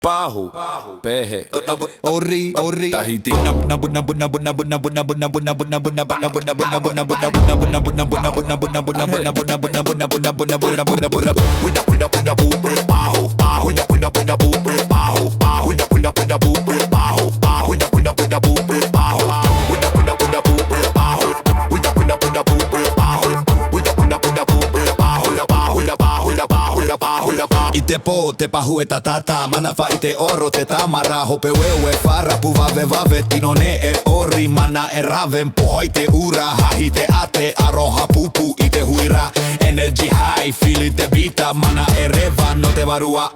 Pahu, Pehe, Ori Tahiti. Ite po te pahu e tatata mana fa ite oro te tamara hope wewe fara puvave vave tino ne e ori mana e raven po ite ura hahi te ate aroha pupu ite huira energy high feel ite vita mana e reva no te varua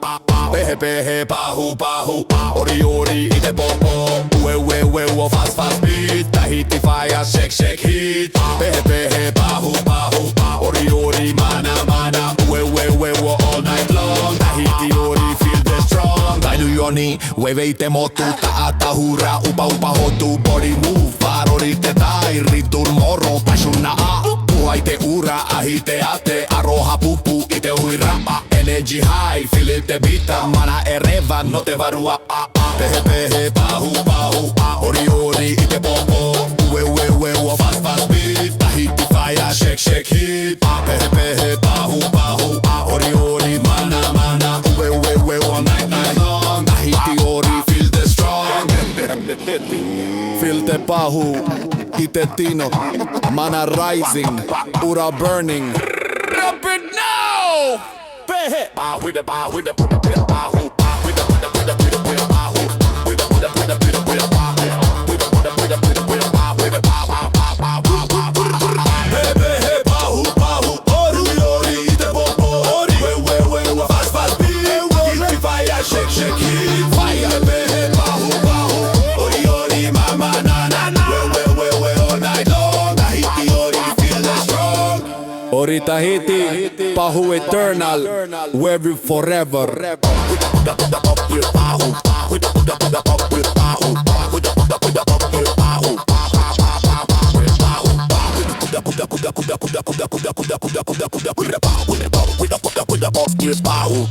pehe pehe pahu pahu ori ori ite popo wewe wewe fast fast beat Tahiti fire shake shake heat pehe pehe pahu pahu ori ori mana mana wewe wewe all night long Tahiti ori feel the strong Tailu yoni weve ite motu taata hura upa upa hotu body move varori te tai ritur moro pasuna a puha ite ura ahi te ate aroha pupu ite huira energy high feel ite vita mana e reva no te varua pehe pehe pahu pahu ori ori ite popo wewe wewe fast fast beat Tahiti fire shake shake heat pehe pehe pahu pahu ori ori mana mana wewe all night night long Tahiti ori feel the strong feel the pahu ite tino mana rising ura burning Drop it now! pehe Pahu, the pahu, the pahu, with the pahu, with the shake shake it fire pehe pahu pahu ori ori mama na na na we all night long Tahiti ori feel the strong Ori Tahiti, Pahu eternal, we're forever. Pahu